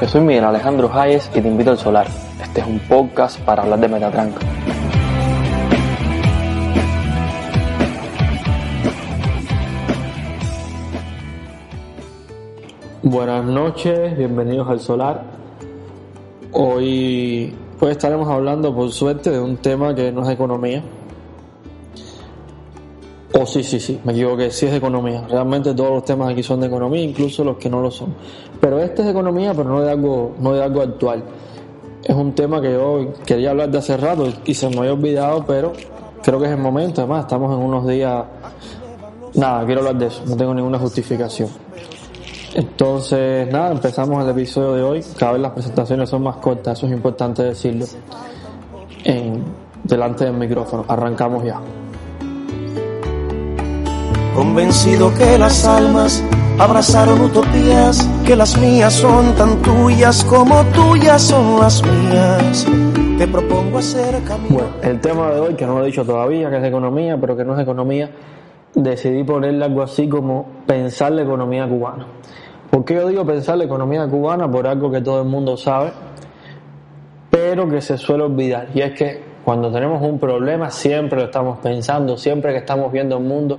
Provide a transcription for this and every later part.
Yo soy Miguel Alejandro Hayes y te invito al Solar. Este es un podcast para hablar de Metatranca. Buenas noches, bienvenidos al Solar. Hoy pues estaremos hablando, por suerte, de un tema que no es economía. Sí, me equivoqué, sí es de economía. Realmente todos los temas aquí son de economía, incluso los que no lo son. Pero este es de economía, pero no de algo actual. Es un tema que yo quería hablar de hace rato y se me había olvidado, pero creo que es el momento. Además, estamos en unos días... quiero hablar de eso, no tengo ninguna justificación. Entonces, empezamos el episodio de hoy. Cada vez las presentaciones son más cortas, eso es importante decirlo. Delante del micrófono, arrancamos ya. Convencido que las almas abrazaron utopías, que las mías son tan tuyas como tuyas son las mías. Te propongo hacer camino. Bueno, el tema de hoy, que no lo he dicho todavía, que es de economía, pero que no es de economía, decidí ponerle algo así como pensar la economía cubana. ¿Por qué yo digo pensar la economía cubana? Por algo que todo el mundo sabe, pero que se suele olvidar. Y es que cuando tenemos un problema siempre lo estamos pensando, siempre que estamos viendo el mundo.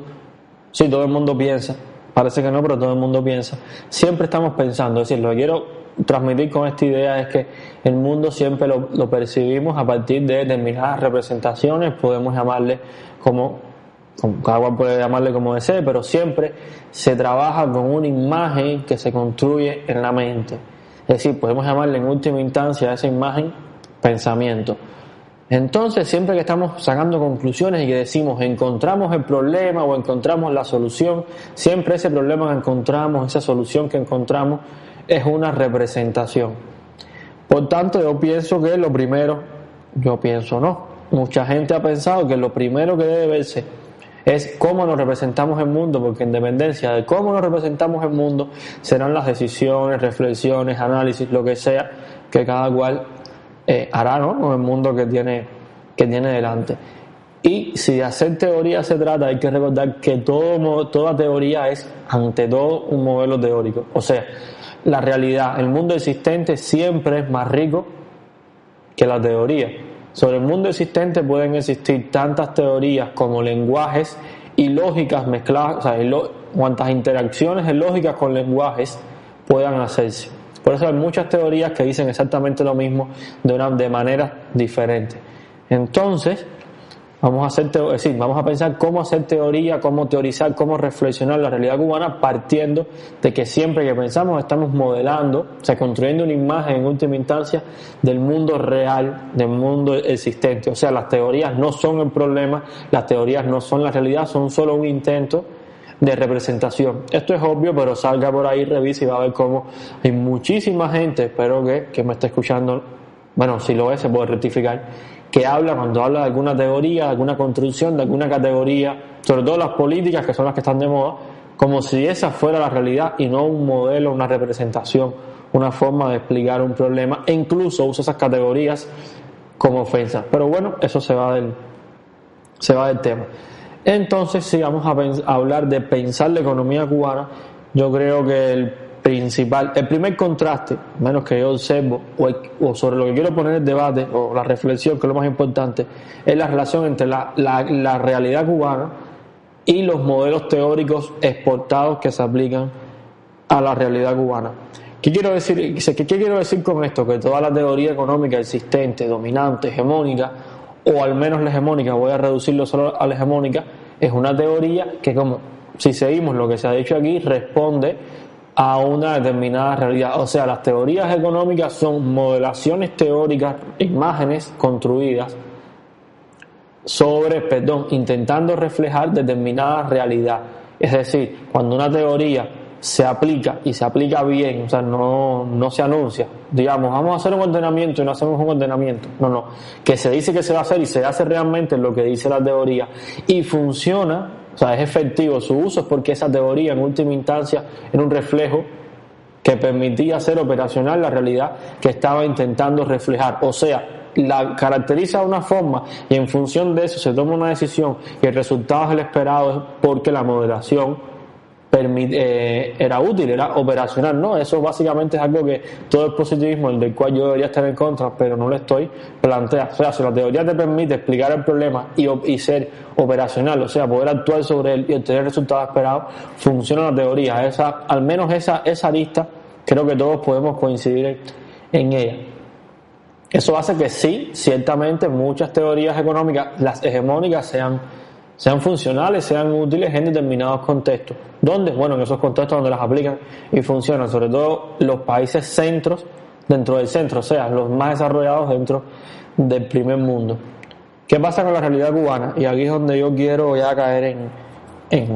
Sí, todo el mundo piensa, parece que no, pero todo el mundo piensa. Siempre estamos pensando, es decir, lo que quiero transmitir con esta idea es que el mundo siempre lo percibimos a partir de determinadas representaciones, podemos llamarle como cada cual puede llamarle como desee, pero siempre se trabaja con una imagen que se construye en la mente. Es decir, podemos llamarle en última instancia a esa imagen pensamiento. Entonces, siempre que estamos sacando conclusiones y que decimos encontramos el problema o encontramos la solución, siempre ese problema que encontramos, esa solución que encontramos es una representación. Por tanto, yo pienso que mucha gente ha pensado que lo primero que debe verse es cómo nos representamos el mundo, porque en dependencia de cómo nos representamos el mundo serán las decisiones, reflexiones, análisis, lo que sea que cada cual hará, ¿no?, con el mundo que tiene delante. Y si de hacer teoría se trata, hay que recordar que toda teoría es ante todo un modelo teórico. O sea, la realidad, el mundo existente siempre es más rico que la teoría. Sobre el mundo existente pueden existir tantas teorías como lenguajes y lógicas mezcladas, o sea, cuantas interacciones de lógicas con lenguajes puedan hacerse. Por eso hay muchas teorías que dicen exactamente lo mismo de maneras diferentes. Entonces, vamos a pensar cómo hacer teoría, cómo teorizar, cómo reflexionar la realidad cubana, partiendo de que siempre que pensamos estamos modelando, o sea, construyendo una imagen en última instancia del mundo real, del mundo existente. O sea, las teorías no son el problema, las teorías no son la realidad, son solo un intento de representación. Esto es obvio, pero salga por ahí, revisa y va a ver cómo hay muchísima gente, espero que me esté escuchando, bueno, si lo es se puede rectificar, que cuando habla de alguna teoría, de alguna construcción, de alguna categoría, sobre todo las políticas, que son las que están de moda, como si esa fuera la realidad y no un modelo, una representación, una forma de explicar un problema, e incluso usa esas categorías como ofensas. Pero bueno, eso se va del tema. Entonces, si vamos a hablar de pensar la economía cubana, yo creo que el primer contraste, menos que yo observo, o sobre lo que quiero poner el debate, o la reflexión, que es lo más importante, es la relación entre la realidad cubana y los modelos teóricos exportados que se aplican a la realidad cubana. ¿Qué quiero decir con esto? Que toda la teoría económica existente, dominante, hegemónica, o al menos la hegemónica, voy a reducirlo solo a la hegemónica, es una teoría que, como si seguimos lo que se ha dicho aquí, responde a una determinada realidad. O sea, las teorías económicas son modelaciones teóricas, imágenes construidas intentando reflejar determinada realidad. Es decir, cuando una teoría se aplica y se aplica bien, o sea, no se anuncia, digamos, vamos a hacer un ordenamiento y no hacemos un ordenamiento, no, que se dice que se va a hacer y se hace realmente lo que dice la teoría y funciona, o sea, es efectivo su uso, es porque esa teoría en última instancia era un reflejo que permitía hacer operacional la realidad que estaba intentando reflejar, o sea, la caracteriza de una forma y en función de eso se toma una decisión y el resultado es el esperado, es porque la modelación era útil, era operacional, ¿no? Eso básicamente es algo que todo el positivismo, el del cual yo debería estar en contra, pero no lo estoy, plantea. O sea, si la teoría te permite explicar el problema y ser operacional, o sea, poder actuar sobre él y obtener resultados esperados, funciona la teoría. Al menos esa lista, creo que todos podemos coincidir en ella. Eso hace que sí, ciertamente muchas teorías económicas, las hegemónicas, sean funcionales, sean útiles en determinados contextos. ¿Dónde? Bueno, en esos contextos donde las aplican y funcionan, sobre todo los países centros, dentro del centro, o sea, los más desarrollados dentro del primer mundo. ¿Qué pasa con la realidad cubana? Y aquí es donde yo quiero ya caer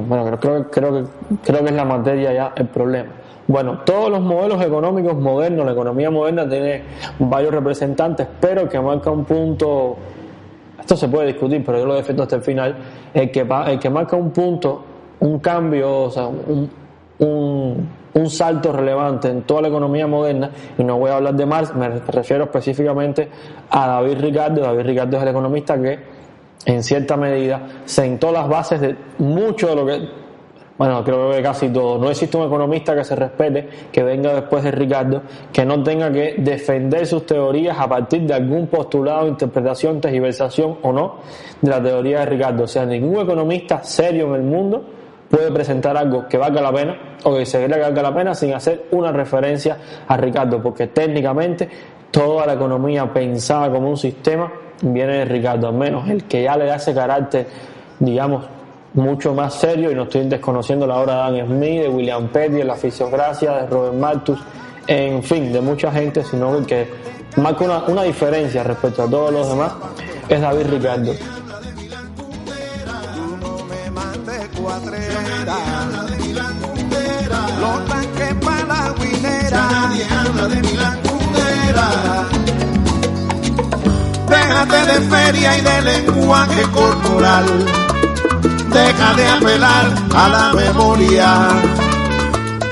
bueno, creo que es la materia ya el problema. Bueno, todos los modelos económicos modernos, la economía moderna tiene varios representantes, pero el que marca un punto, esto se puede discutir, pero yo lo defiendo hasta el final, el que marca un punto, un cambio, o sea, un salto relevante en toda la economía moderna, y no voy a hablar de Marx, me refiero específicamente a David Ricardo. David Ricardo es el economista que en cierta medida sentó las bases de mucho de lo que, bueno, creo que casi todo. No existe un economista que se respete, que venga después de Ricardo, que no tenga que defender sus teorías a partir de algún postulado, interpretación, tergiversación o no de la teoría de Ricardo. O sea, ningún economista serio en el mundo puede presentar algo que valga la pena o que se crea que valga la pena sin hacer una referencia a Ricardo, porque técnicamente toda la economía pensada como un sistema viene de Ricardo, al menos el que ya le da ese carácter, digamos, mucho más serio, y no estoy desconociendo la obra de Adam Smith, de William Petty, de la fisiocracia, de Robert Malthus, en fin, de mucha gente, sino el que marca una diferencia respecto a todos los demás es David Ricardo. Los tanques para la guinera, nadie habla de mi langundera. Déjate de feria y de lenguaje corporal. Deja de apelar a la memoria.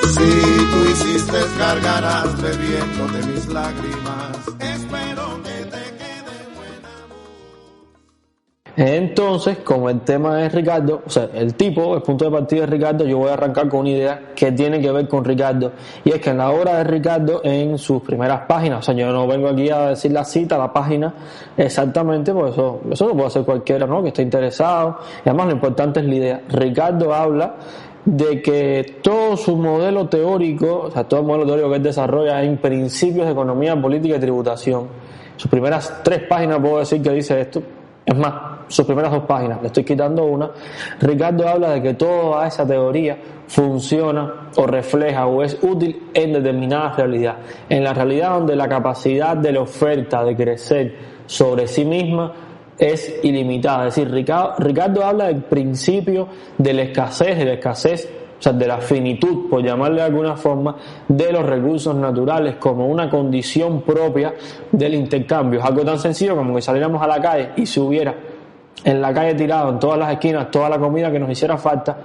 Si tú hiciste gargaras bebiéndote mis lágrimas, espero que te quede buena. Entonces, como el tema es Ricardo, o sea, el punto de partida de Ricardo, yo voy a arrancar con una idea que tiene que ver con Ricardo, y es que en la obra de Ricardo, en sus primeras páginas, o sea, yo no vengo aquí a decir la cita, la página exactamente, pues eso lo puede hacer cualquiera, ¿no?, que esté interesado, y además lo importante es la idea. Ricardo habla de que todo su modelo teórico, o sea, todo el modelo teórico que él desarrolla en principios de economía, política y tributación. Sus primeras 3 páginas puedo decir que dice esto. Es más, sus primeras 2 páginas, le estoy quitando una. Ricardo habla de que toda esa teoría funciona o refleja o es útil en determinada realidad. En la realidad donde la capacidad de la oferta de crecer sobre sí misma es ilimitada. Es decir, Ricardo habla del principio de la escasez, o sea, de la finitud, por llamarle de alguna forma, de los recursos naturales como una condición propia del intercambio. Es algo tan sencillo como que saliéramos a la calle y si hubiera en la calle tirado en todas las esquinas toda la comida que nos hiciera falta,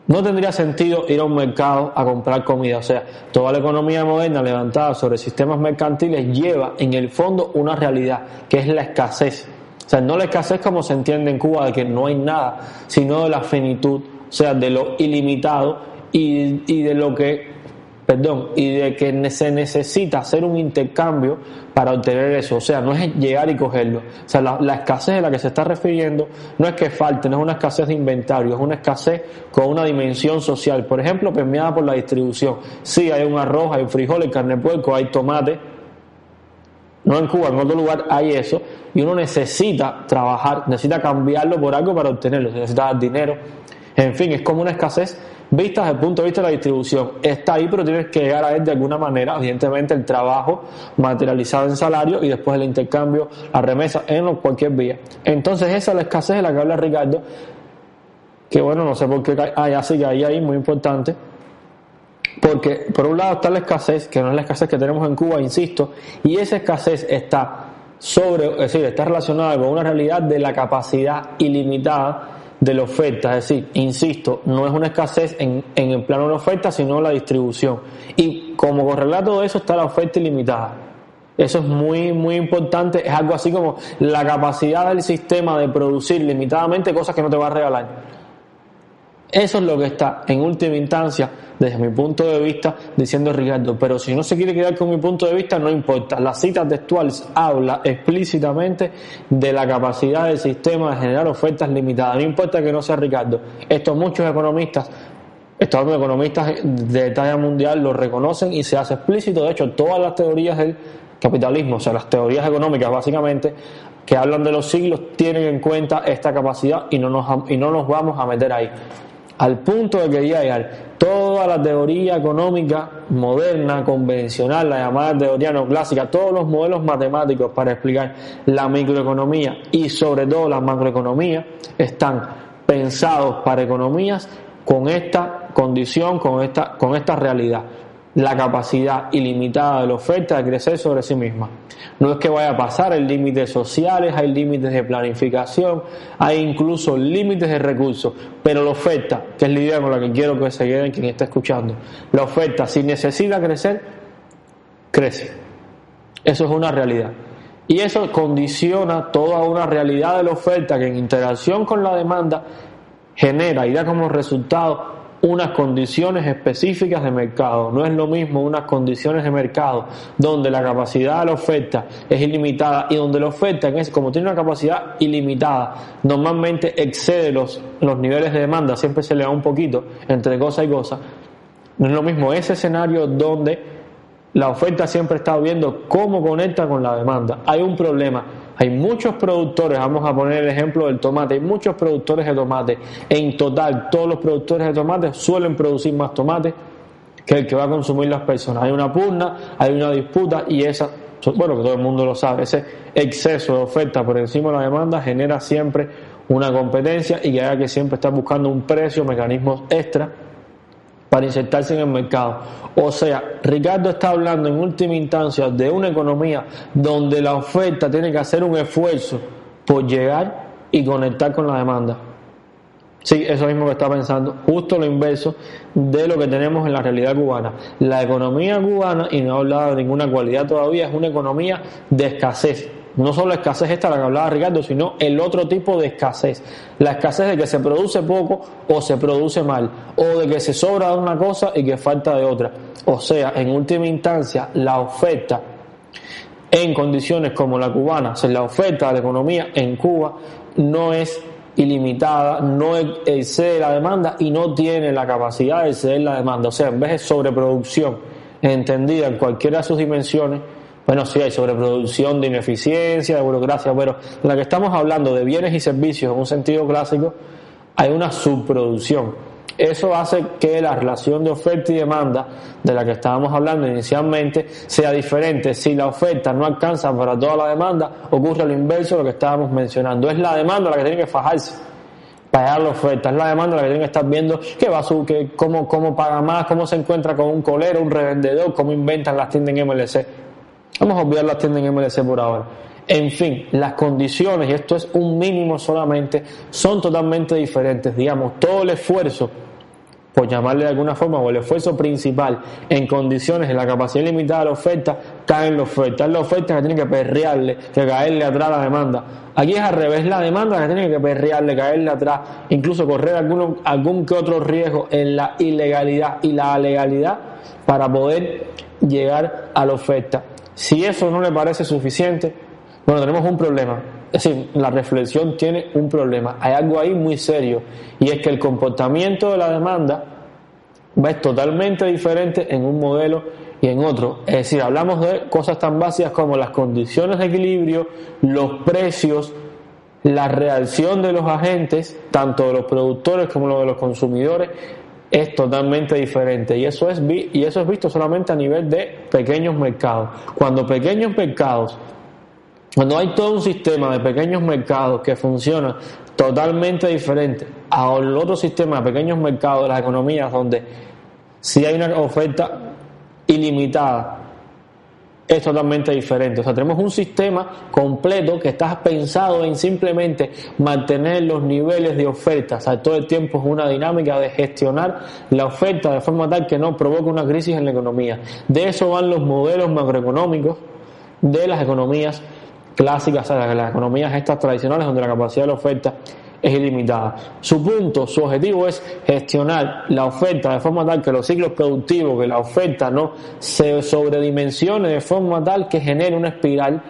no tendría sentido ir a un mercado a comprar comida. O sea, toda la economía moderna levantada sobre sistemas mercantiles lleva en el fondo una realidad, que es la escasez. O sea, no la escasez como se entiende en Cuba, de que no hay nada, sino de la finitud, o sea, de lo ilimitado y de que se necesita hacer un intercambio para obtener eso. O sea, no es llegar y cogerlo. O sea, la escasez a la que se está refiriendo no es que falte, no es una escasez de inventario, es una escasez con una dimensión social. Por ejemplo, permeada por la distribución. Sí, hay un arroz, hay frijoles, carne de puerco, hay tomate. No en Cuba, en otro lugar hay eso. Y uno necesita trabajar, necesita cambiarlo por algo para obtenerlo. Necesita dar dinero. En fin, es como una escasez vista desde el punto de vista de la distribución. Está ahí, pero tienes que llegar a él de alguna manera. Evidentemente, el trabajo materializado en salario y después el intercambio, la remesa, en cualquier vía. Entonces, esa es la escasez de la que habla Ricardo. Que bueno, no sé por qué ya sí que ahí, muy importante. Porque, por un lado, está la escasez, que no es la escasez que tenemos en Cuba, insisto, y esa escasez está está relacionada con una realidad de la capacidad ilimitada de la oferta. Es decir, insisto, no es una escasez en el plano de la oferta, sino la distribución. Y como correlato de eso está la oferta ilimitada. Eso es muy, muy importante. Es algo así como la capacidad del sistema de producir limitadamente cosas que no te va a regalar. Eso es lo que está en última instancia, desde mi punto de vista, diciendo Ricardo. Pero si no se quiere quedar con mi punto de vista, no importa. La cita textual habla explícitamente de la capacidad del sistema de generar ofertas limitadas. No importa que no sea Ricardo. Esto muchos economistas, estos economistas de talla mundial lo reconocen y se hace explícito. De hecho, todas las teorías del capitalismo, o sea, las teorías económicas básicamente, que hablan de los siglos, tienen en cuenta esta capacidad y no nos vamos a meter ahí. Al punto de que llegar toda la teoría económica moderna, convencional, la llamada teoría neoclásica, todos los modelos matemáticos para explicar la microeconomía y sobre todo la macroeconomía están pensados para economías con esta condición, con esta realidad: la capacidad ilimitada de la oferta de crecer sobre sí misma. No es que vaya a pasar, hay límites sociales, hay límites de planificación, hay incluso límites de recursos, pero la oferta, que es la idea con la que quiero que se quede quien está escuchando, la oferta, si necesita crecer, crece. Eso es una realidad. Y eso condiciona toda una realidad de la oferta que en interacción con la demanda genera y da como resultado unas condiciones específicas de mercado. No es lo mismo unas condiciones de mercado donde la capacidad de la oferta es ilimitada y donde la oferta, como tiene una capacidad ilimitada, normalmente excede los niveles de demanda, siempre se le da un poquito entre cosa y cosa. No es lo mismo ese escenario donde la oferta siempre está viendo cómo conecta con la demanda. Hay un problema. Hay muchos productores, vamos a poner el ejemplo del tomate, hay muchos productores de tomate. En total, todos los productores de tomate suelen producir más tomate que el que va a consumir las personas. Hay una pugna, hay una disputa y esa, bueno, que todo el mundo lo sabe, ese exceso de oferta por encima de la demanda genera siempre una competencia y que haga que siempre está buscando un precio, mecanismos extra para insertarse en el mercado. O sea, Ricardo está hablando en última instancia de una economía donde la oferta tiene que hacer un esfuerzo por llegar y conectar con la demanda. Sí, eso mismo que está pensando, justo lo inverso de lo que tenemos en la realidad cubana. La economía cubana, y no he hablado de ninguna cualidad todavía, es una economía de escasez. No solo la escasez esta la que hablaba Ricardo, sino el otro tipo de escasez. La escasez de que se produce poco o se produce mal, o de que se sobra de una cosa y que falta de otra. O sea, en última instancia, la oferta en condiciones como la cubana, o sea, la oferta de la economía en Cuba no es ilimitada, no excede la demanda y no tiene la capacidad de exceder la demanda. O sea, en vez de sobreproducción entendida en cualquiera de sus dimensiones, bueno, sí hay sobreproducción de ineficiencia, de burocracia, pero en la que estamos hablando de bienes y servicios en un sentido clásico, hay una subproducción. Eso hace que la relación de oferta y demanda de la que estábamos hablando inicialmente sea diferente. Si la oferta no alcanza para toda la demanda, ocurre lo inverso de lo que estábamos mencionando. Es la demanda la que tiene que fajarse para llegar la oferta, es la demanda la que tiene que estar viendo qué va cómo paga más, cómo se encuentra con un colero, un revendedor, cómo inventan las tiendas en MLC. Vamos a olvidar las tiendas en MLC por ahora. En fin, las condiciones, y esto es un mínimo solamente, son totalmente diferentes. Digamos, todo el esfuerzo, por llamarle de alguna forma, o el esfuerzo principal en condiciones de la capacidad limitada de la oferta, cae en la oferta. Es la oferta que tiene que perrearle, que caerle atrás a la demanda. Aquí es al revés, la demanda que tiene que perrearle, caerle atrás, incluso correr algún que otro riesgo en la ilegalidad y la legalidad para poder llegar a la oferta. Si eso no le parece suficiente, bueno, tenemos un problema. Es decir, la reflexión tiene un problema. Hay algo ahí muy serio, y es que el comportamiento de la demanda va a ser totalmente diferente en un modelo y en otro. Es decir, hablamos de cosas tan básicas como las condiciones de equilibrio, los precios, la reacción de los agentes, tanto de los productores como de los consumidores, es totalmente diferente, y eso es visto solamente a nivel de pequeños mercados. Cuando hay todo un sistema de pequeños mercados que funciona totalmente diferente al otro sistema de pequeños mercados de las economías, donde si hay una oferta ilimitada, es totalmente diferente. O sea, tenemos un sistema completo que está pensado en simplemente mantener los niveles de oferta. O sea, todo el tiempo es una dinámica de gestionar la oferta de forma tal que no provoque una crisis en la economía. De eso van los modelos macroeconómicos de las economías clásicas, o sea, las economías estas tradicionales, donde la capacidad de la oferta es ilimitada. Su objetivo es gestionar la oferta de forma tal que los ciclos productivos, que la oferta no se sobredimensione de forma tal que genere una espiral,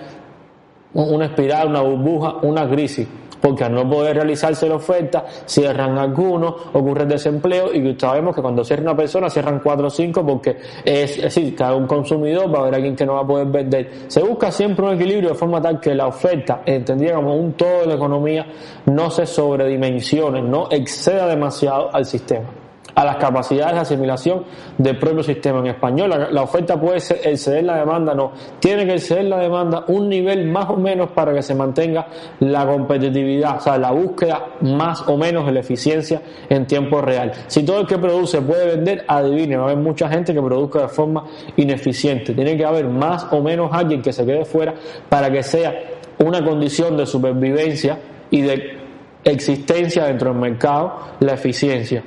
una burbuja, una crisis. Porque al no poder realizarse la oferta, cierran algunos, ocurre el desempleo, y sabemos que cuando cierra una persona, cierran 4 o 5, porque es decir, cada un consumidor va a haber alguien que no va a poder vender. Se busca siempre un equilibrio de forma tal que la oferta, entendida como un todo de la economía, no se sobredimensione, no exceda demasiado al sistema, a las capacidades de asimilación del propio sistema. En español, la oferta puede exceder la demanda, no, tiene que exceder la demanda un nivel más o menos para que se mantenga la competitividad, o sea, la búsqueda más o menos de la eficiencia en tiempo real. Si todo el que produce puede vender, adivine, va a haber mucha gente que produzca de forma ineficiente. Tiene que haber más o menos alguien que se quede fuera para que sea una condición de supervivencia y de existencia dentro del mercado la eficiencia.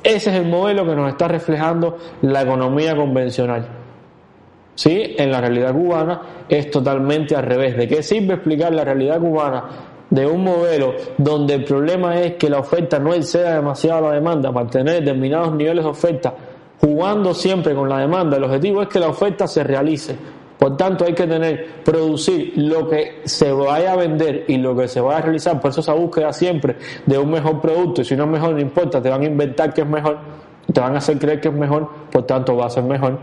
Ese es el modelo que nos está reflejando la economía convencional. ¿Sí? En la realidad cubana es totalmente al revés. ¿De qué sirve explicar la realidad cubana de un modelo donde el problema es que la oferta no exceda demasiado la demanda, mantener determinados niveles de oferta, jugando siempre con la demanda? El objetivo es que la oferta se realice. Por tanto, hay que producir lo que se vaya a vender y lo que se vaya a realizar. Por eso esa búsqueda siempre de un mejor producto, y si no es mejor, no importa, te van a inventar que es mejor, te van a hacer creer que es mejor, por tanto va a ser mejor.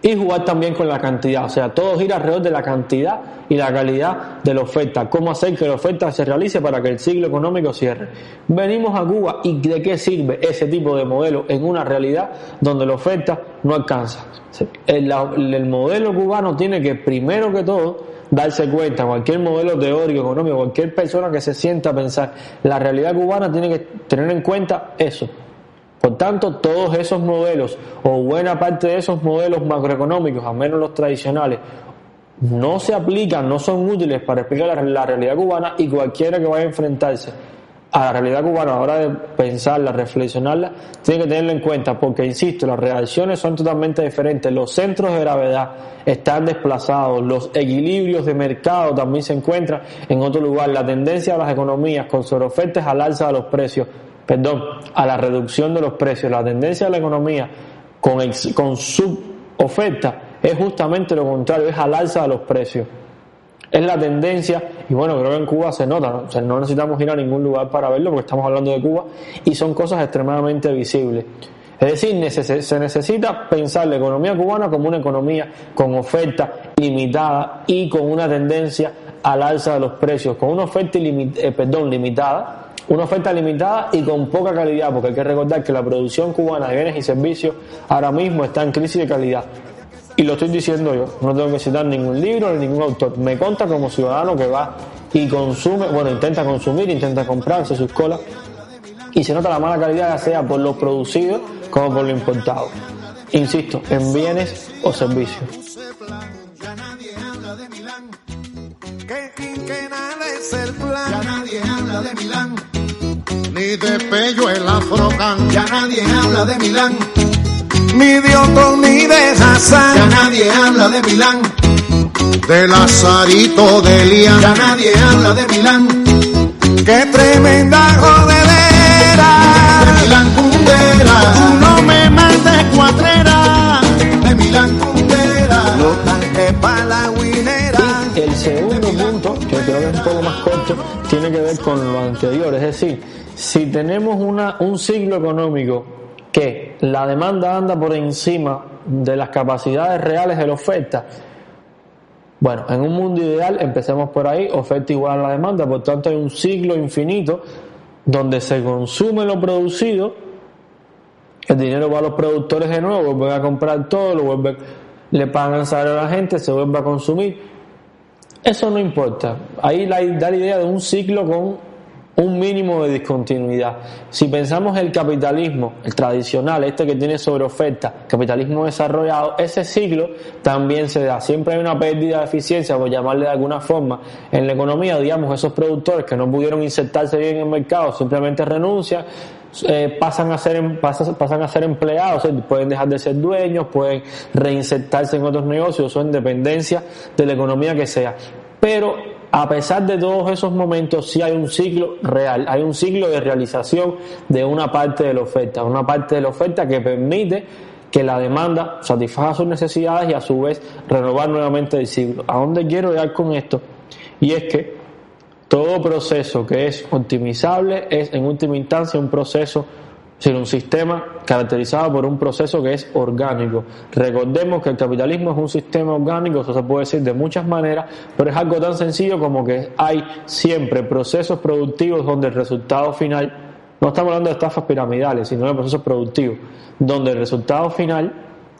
Y jugar también con la cantidad, o sea, todo gira alrededor de la cantidad y la calidad de la oferta. Cómo hacer que la oferta se realice para que el ciclo económico cierre. Venimos a Cuba, ¿y de qué sirve ese tipo de modelo en una realidad donde la oferta no alcanza? El modelo cubano tiene que, primero que todo, darse cuenta, cualquier modelo teórico, económico, cualquier persona que se sienta a pensar, la realidad cubana tiene que tener en cuenta eso. Por tanto, todos esos modelos, o buena parte de esos modelos macroeconómicos, al menos los tradicionales, no se aplican, no son útiles para explicar la realidad cubana, y cualquiera que vaya a enfrentarse a la realidad cubana a la hora de pensarla, reflexionarla, tiene que tenerlo en cuenta, porque, insisto, las reacciones son totalmente diferentes, los centros de gravedad están desplazados, los equilibrios de mercado también se encuentran en otro lugar, la tendencia de las economías con sobreofertas al alza de los precios, a la reducción de los precios, la tendencia de la economía con suboferta es justamente lo contrario, es al alza de los precios. Es la tendencia, y bueno, creo que en Cuba se nota, ¿no? O sea, no necesitamos ir a ningún lugar para verlo porque estamos hablando de Cuba y son cosas extremadamente visibles. Es decir, se necesita pensar la economía cubana como una economía con oferta limitada y con una tendencia al alza de los precios, con una oferta limitada. Una oferta limitada y con poca calidad, porque hay que recordar que la producción cubana de bienes y servicios ahora mismo está en crisis de calidad. Y lo estoy diciendo yo, no tengo que citar ningún libro ni ningún autor. Me consta como ciudadano que va y consume, intenta consumir, intenta comprarse sus colas, y se nota la mala calidad, ya sea por lo producido como por lo importado. Insisto, en bienes o servicios. Que quinquenal es el plan, ya nadie habla de Milán, ni de Pello el Afrocán, ya nadie habla de Milán, ni de Otto ni de Hassan, ya nadie habla de Milán, de Lazarito de Lian, ya nadie habla de Milán, qué tremenda jodedera, de Milán Kundera, tú no me mandes cuatrera, de Milán Kundera, los tanques para la winera. El segundo punto, que creo que es un poco más corto, tiene que ver con lo anterior. Es decir, si tenemos un ciclo económico que la demanda anda por encima de las capacidades reales de la oferta, bueno, en un mundo ideal, empecemos por ahí, oferta igual a la demanda, por tanto hay un ciclo infinito donde se consume lo producido, el dinero va a los productores de nuevo, vuelven a comprar todo, le pagan el salario a la gente, se vuelve a consumir. Eso no importa. Ahí da la idea de un ciclo con un mínimo de discontinuidad. Si pensamos el capitalismo, el tradicional, que tiene sobreoferta, capitalismo desarrollado, ese ciclo también se da. Siempre hay una pérdida de eficiencia, por llamarle de alguna forma, en la economía. Digamos, esos productores que no pudieron insertarse bien en el mercado simplemente renuncian, pasan a ser empleados, pueden dejar de ser dueños, pueden reinsertarse en otros negocios o en dependencia de la economía que sea. Pero a pesar de todos esos momentos, sí hay un ciclo real, hay un ciclo de realización de una parte de la oferta que permite que la demanda satisfaga sus necesidades y a su vez renovar nuevamente el ciclo. ¿A dónde quiero llegar con esto? Y es que todo proceso que es optimizable es en última instancia un proceso, un sistema caracterizado por un proceso que es orgánico. Recordemos que el capitalismo es un sistema orgánico, eso se puede decir de muchas maneras, pero es algo tan sencillo como que hay siempre procesos productivos donde el resultado final, no estamos hablando de estafas piramidales, sino de procesos productivos, donde el resultado final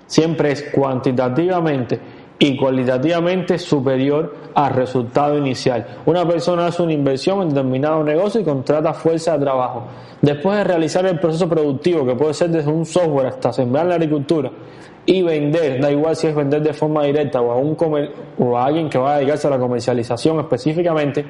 siempre es cuantitativamente y cualitativamente superior al resultado inicial. Una persona hace una inversión en determinado negocio y contrata fuerza de trabajo. Después de realizar el proceso productivo, que puede ser desde un software hasta sembrar la agricultura y vender, da igual si es vender de forma directa o a alguien que va a dedicarse a la comercialización específicamente,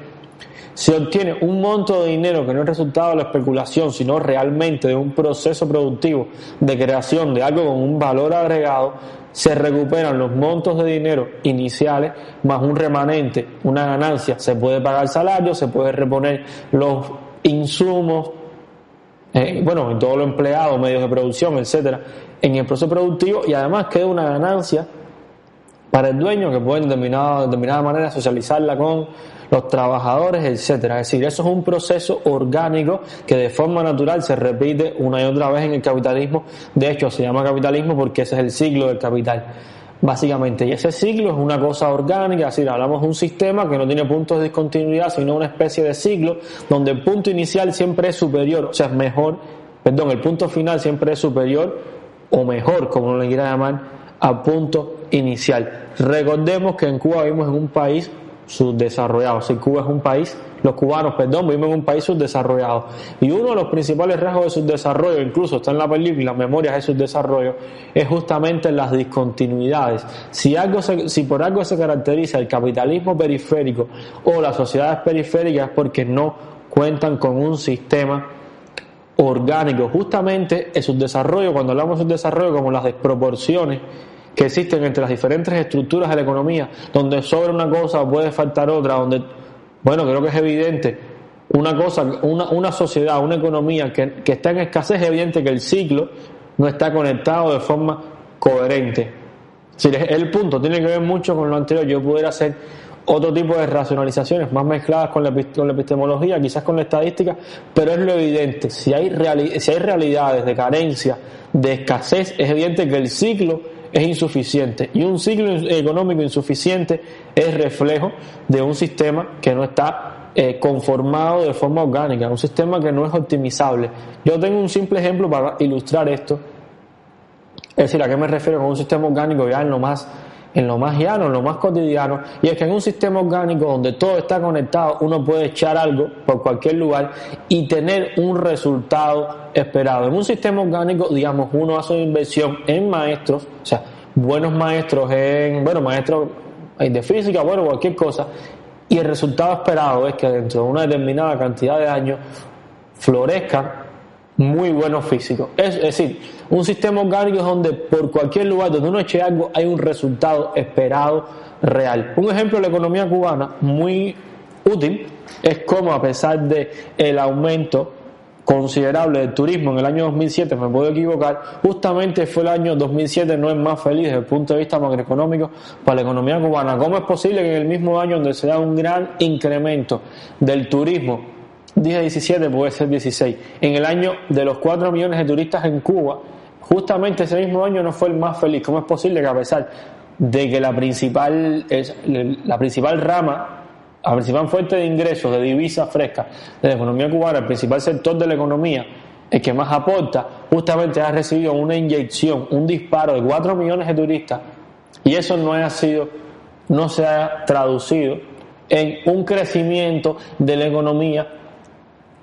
se obtiene un monto de dinero que no es resultado de la especulación, sino realmente de un proceso productivo de creación de algo con un valor agregado. Se recuperan los montos de dinero iniciales más un remanente, una ganancia. Se puede pagar salario, se puede reponer los insumos, en todos los empleados, medios de producción, etcétera, en el proceso productivo, y además queda una ganancia para el dueño que puede de determinada manera socializarla con los trabajadores, etcétera. Es decir, eso es un proceso orgánico que de forma natural se repite una y otra vez en el capitalismo. De hecho, se llama capitalismo porque ese es el ciclo del capital, básicamente. Y ese ciclo es una cosa orgánica, es decir, hablamos de un sistema que no tiene puntos de discontinuidad, sino una especie de ciclo donde el punto inicial siempre es superior, o sea, el punto final siempre es superior o mejor, como uno le quiera llamar, al punto inicial. Recordemos que en Cuba vivimos en un país subdesarrollado. Si Cuba es un país, los cubanos, vivimos en un país subdesarrollado. Y uno de los principales rasgos de subdesarrollo, incluso está en la película Memorias de Subdesarrollo, es justamente las discontinuidades. Si por algo se caracteriza el capitalismo periférico o las sociedades periféricas, es porque no cuentan con un sistema orgánico. Justamente el subdesarrollo, cuando hablamos de subdesarrollo, como las desproporciones que existen entre las diferentes estructuras de la economía, donde sobra una cosa o puede faltar otra, donde, creo que es evidente, una sociedad, una economía que está en escasez, es evidente que el ciclo no está conectado de forma coherente. Si el punto tiene que ver mucho con lo anterior. Yo pudiera hacer otro tipo de racionalizaciones más mezcladas con la epistemología, quizás con la estadística, pero es lo evidente. Si hay realidades de carencia, de escasez, es evidente que el ciclo es insuficiente, y un ciclo económico insuficiente es reflejo de un sistema que no está conformado de forma orgánica, un sistema que no es optimizable. Yo tengo un simple ejemplo para ilustrar esto, es decir, ¿a qué me refiero con un sistema orgánico ya en lo más llano, en lo más cotidiano? Y es que en un sistema orgánico donde todo está conectado, uno puede echar algo por cualquier lugar y tener un resultado esperado. En un sistema orgánico, digamos, uno hace una inversión en maestros, o sea, buenos maestros maestros de física, cualquier cosa, y el resultado esperado es que dentro de una determinada cantidad de años florezcan muy buenos físicos. Es decir, un sistema orgánico es donde por cualquier lugar donde uno eche algo hay un resultado esperado real. Un ejemplo de la economía cubana muy útil es cómo, a pesar de el aumento considerable del turismo en el año 2007, me puedo equivocar, justamente fue el año 2007 no es más feliz desde el punto de vista macroeconómico para la economía cubana. ¿Cómo es posible que en el mismo año donde se da un gran incremento del turismo, dije 17, puede ser 16, en el año de los 4 millones de turistas en Cuba, justamente ese mismo año no fue el más feliz? ¿Cómo es posible que, a pesar de que la principal fuente de ingresos, de divisas frescas de la economía cubana, el principal sector de la economía, el que más aporta, justamente ha recibido una inyección, un disparo de 4 millones de turistas, y eso no se ha traducido en un crecimiento de la economía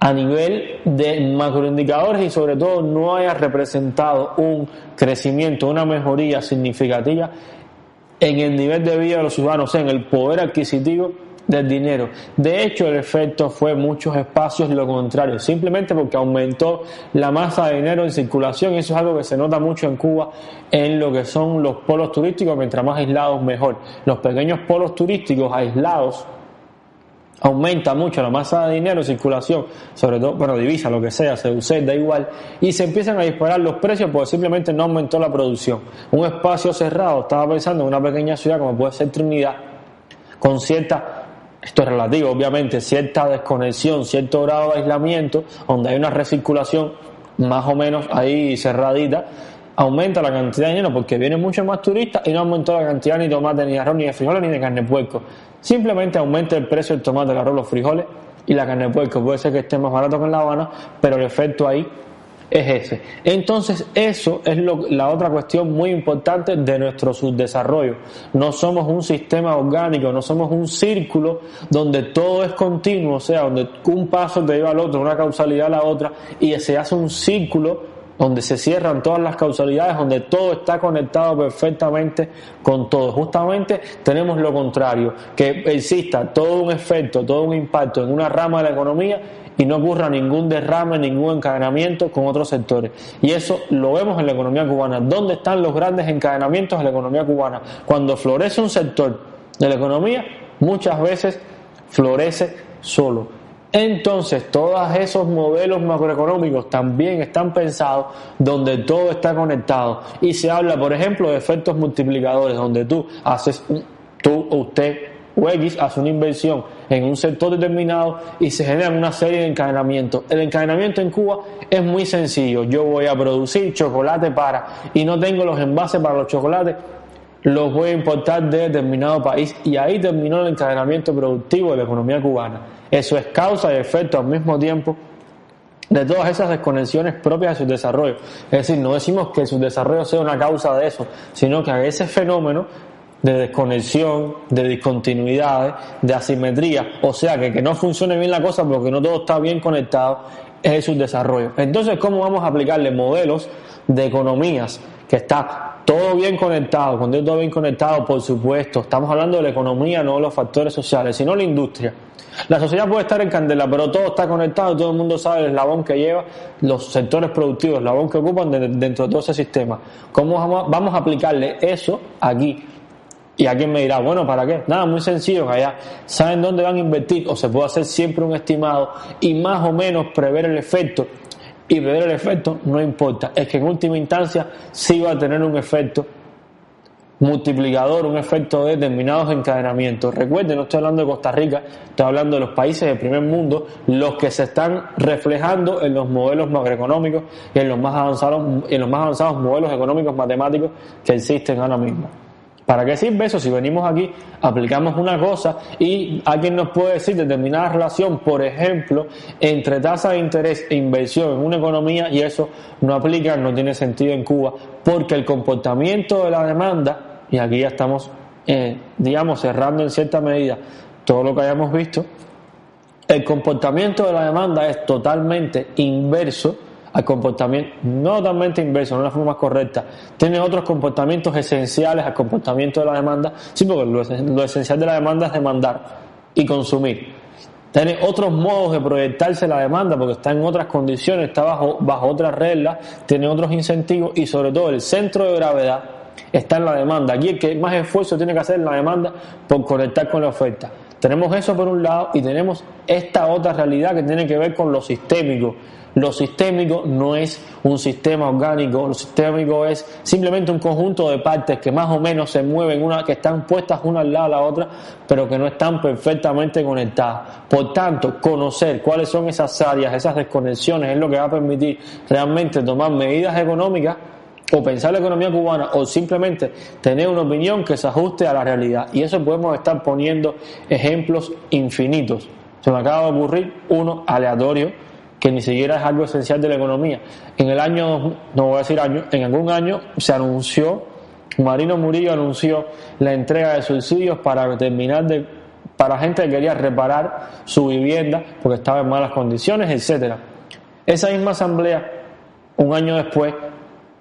a nivel de macroindicadores, y sobre todo no haya representado un crecimiento, una mejoría significativa en el nivel de vida de los ciudadanos, o sea, en el poder adquisitivo del dinero. De hecho, el efecto fue muchos espacios lo contrario, simplemente porque aumentó la masa de dinero en circulación, y eso es algo que se nota mucho en Cuba en lo que son los polos turísticos. Mientras más aislados, mejor. Los pequeños polos turísticos aislados aumenta mucho la masa de dinero en circulación, sobre todo, bueno, divisa, lo que sea, CUC, da igual, y se empiezan a disparar los precios porque simplemente no aumentó la producción. Un espacio cerrado, estaba pensando en una pequeña ciudad como puede ser Trinidad, con cierta, esto es relativo obviamente, cierta desconexión, cierto grado de aislamiento, donde hay una recirculación más o menos ahí cerradita, aumenta la cantidad de dinero porque vienen muchos más turistas y no aumentó la cantidad ni de tomate, ni de arroz, ni de frijoles, ni de carne de puerco. Simplemente aumenta el precio del tomate, el arroz, los frijoles y la carne de puerco. Puede ser que esté más barato que en La Habana, pero el efecto ahí es ese. Entonces eso es la otra cuestión muy importante de nuestro subdesarrollo. No somos un sistema orgánico, no somos un círculo donde todo es continuo, o sea, donde un paso te lleva al otro, una causalidad a la otra, y se hace un círculo donde se cierran todas las causalidades, donde todo está conectado perfectamente con todo. Justamente tenemos lo contrario, que exista todo un efecto, todo un impacto en una rama de la economía y no ocurra ningún derrame, ningún encadenamiento con otros sectores. Y eso lo vemos en la economía cubana. ¿Dónde están los grandes encadenamientos en la economía cubana? Cuando florece un sector de la economía, muchas veces florece solo. Entonces, todos esos modelos macroeconómicos también están pensados donde todo está conectado. Y se habla, por ejemplo, de efectos multiplicadores, donde usted o X hace una inversión en un sector determinado y se generan una serie de encadenamientos. El encadenamiento en Cuba es muy sencillo. Yo voy a producir chocolate y no tengo los envases para los chocolates, los voy a importar de determinado país, y ahí terminó el encadenamiento productivo de la economía cubana. Eso es causa y efecto al mismo tiempo de todas esas desconexiones propias de su desarrollo. Es decir, no decimos que su desarrollo sea una causa de eso, sino que a ese fenómeno de desconexión, de discontinuidades, de asimetría, o sea, que no funcione bien la cosa porque no todo está bien conectado, es el subdesarrollo. Entonces, ¿cómo vamos a aplicarle modelos de economías que está todo bien conectado? Cuando es todo bien conectado, por supuesto, estamos hablando de la economía, no de los factores sociales, sino la industria. La sociedad puede estar en candela, pero todo está conectado, todo el mundo sabe el eslabón que lleva los sectores productivos, el eslabón que ocupan dentro de todo ese sistema. ¿Cómo vamos a aplicarle eso aquí? Y alguien me dirá, bueno, ¿para qué? Nada, muy sencillo, que allá saben dónde van a invertir, o se puede hacer siempre un estimado y más o menos prever el efecto. Y prever el efecto no importa, es que en última instancia sí va a tener un efecto multiplicador, un efecto de determinados encadenamientos. Recuerden, no estoy hablando de Costa Rica, estoy hablando de los países del primer mundo, los que se están reflejando en los modelos macroeconómicos y en los más avanzados modelos económicos matemáticos que existen ahora mismo. ¿Para qué sirve eso? Si venimos aquí, aplicamos una cosa y alguien nos puede decir determinada relación, por ejemplo, entre tasa de interés e inversión en una economía, y eso no aplica, no tiene sentido en Cuba, porque el comportamiento de la demanda, y aquí ya estamos, cerrando en cierta medida todo lo que hayamos visto, el comportamiento de la demanda es totalmente inverso al comportamiento, no totalmente inverso, no es la forma más correcta, tiene otros comportamientos esenciales al comportamiento de la demanda, sí, porque lo esencial de la demanda es demandar y consumir. Tiene otros modos de proyectarse la demanda porque está en otras condiciones, está bajo otras reglas, tiene otros incentivos y sobre todo el centro de gravedad está en la demanda. Aquí el que más esfuerzo tiene que hacer en la demanda por conectar con la oferta. Tenemos eso por un lado y tenemos esta otra realidad que tiene que ver con lo sistémico. Lo sistémico no es un sistema orgánico, lo sistémico es simplemente un conjunto de partes que más o menos se mueven, que están puestas una al lado de la otra, pero que no están perfectamente conectadas. Por tanto, conocer cuáles son esas áreas, esas desconexiones, es lo que va a permitir realmente tomar medidas económicas o pensar la economía cubana o simplemente tener una opinión que se ajuste a la realidad. Y eso podemos estar poniendo ejemplos infinitos. Se me acaba de ocurrir uno aleatorio que ni siquiera es algo esencial de la economía. En el año, no voy a decir año, en algún año se anunció, Marino Murillo anunció la entrega de subsidios para gente que quería reparar su vivienda porque estaba en malas condiciones, etcétera. Esa misma asamblea, un año después,